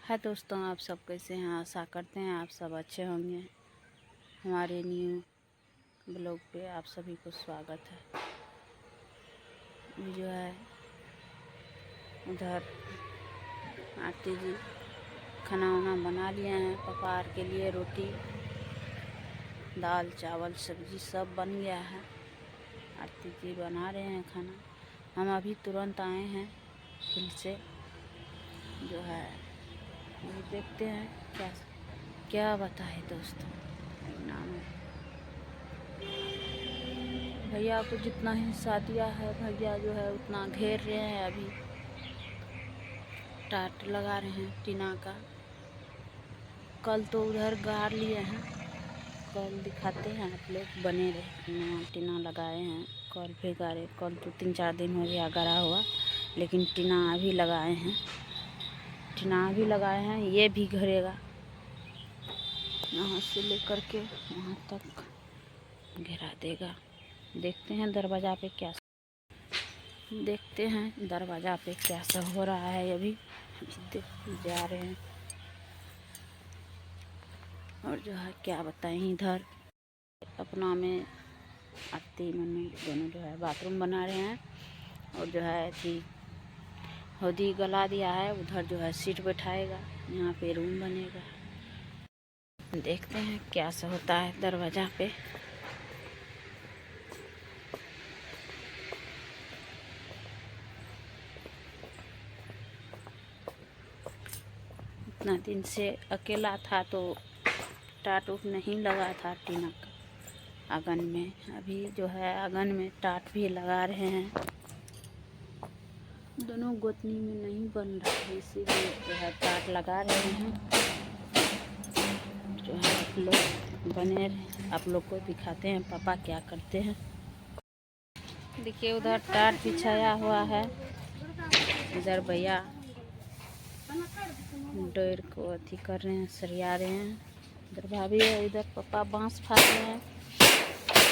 है दोस्तों, आप सब कैसे हैं? आशा करते हैं आप सब अच्छे होंगे। हमारे न्यू ब्लॉग पे आप सभी को स्वागत है। ये जो है उधर आरती जी खाना वाना बना लिए हैं। पपार के लिए रोटी, दाल, चावल, सब्जी सब बन गया है। आरती जी बना रहे हैं खाना। हम अभी तुरंत आए हैं फील्ड से। जो है अभी देखते हैं क्या बताए दोस्तों। नाम भैया को जितना हिस्सा दिया है भैया जो है उतना घेर रहे हैं। अभी टाट लगा रहे हैं टीना का। कल तो उधर गाड़ लिए हैं, कल दिखाते हैं आप लोग, बने रहे। टीना लगाए हैं, कल भी गाड़े। कल तो 3-4 दिन हो गया गड़ा हुआ, लेकिन टीना अभी लगाए हैं। टीना अभी लगाए हैं, ये भी घेरेगा। यहाँ से लेकर के वहाँ तक घेरा देगा। देखते हैं दरवाज़ा पे क्या सब हो रहा है। अभी जा रहे हैं और जो है क्या बताएं, इधर अपना में आरती मम्मी दोनों जो है बाथरूम बना रहे हैं। और जो है थी हौदी गला दिया है, उधर जो है सीट बैठाएगा, यहाँ पे रूम बनेगा। देखते हैं क्या सब होता है दरवाज़ा पे। इतना दिन से अकेला था तो टाट उट नहीं लगा था टीना का आंगन में। अभी जो है आंगन में टाट भी लगा रहे हैं। दोनों गोतनी में नहीं बन रहा है, इसीलिए जो है टाट लगा रहे हैं। जो है आप लोग बने रहे, आप लोग को दिखाते हैं पापा क्या करते हैं। देखिए उधर टाट बिछाया हुआ है, इधर भैया डोर को अथी कर रहे हैं, सरिया रहे हैं। इधर भाभी है, इधर पापा बांस फाड़ रहे हैं।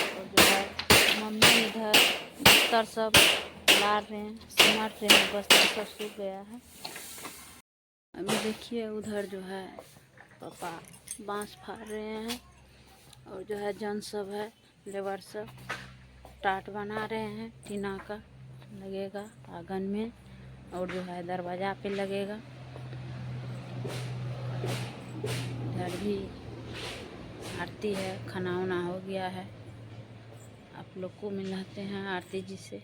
और जो है मम्मी इधर बिस्तर सब ला रहे हैं, सिमट रहे हैं। बस्तर सब सूख गया है। अभी देखिए उधर जो है पापा बांस फाड़ रहे हैं। और जो है जन सब है, लेबर सब टाट बना रहे हैं। टीना का लगेगा आंगन में और जो है दरवाज़ा पे लगेगा। इधर भी आरती है, खाना वाना हो गया है। आप लोग को मिलाते हैं आरती जी से।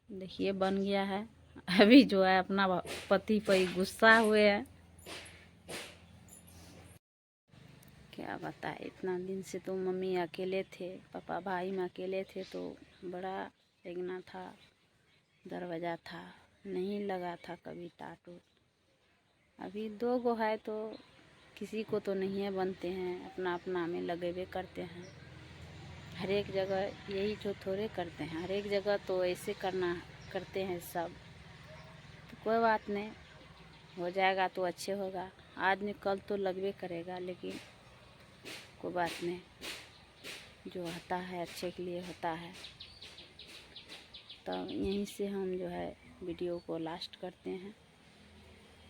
देखिए बन गया है। अभी जो है अपना पति पर गुस्सा हुए हैं। क्या बताए, इतना दिन से तो मम्मी अकेले थे, पापा भाई में अकेले थे, तो बड़ा देखना था, दरवाज़ा था, नहीं लगा था कभी टाट। अभी 2 गो है तो किसी को तो नहीं है बनते हैं, अपना अपना में लगे हुए करते हैं। हर एक जगह यही जो थोड़े करते हैं, हर एक जगह तो ऐसे करते हैं सब। तो कोई बात नहीं, हो जाएगा तो अच्छे होगा। आज नहीं कल तो लगवे करेगा, लेकिन कोई बात नहीं, जो होता है अच्छे के लिए होता है। तो यहीं से हम जो है वीडियो को लास्ट करते हैं।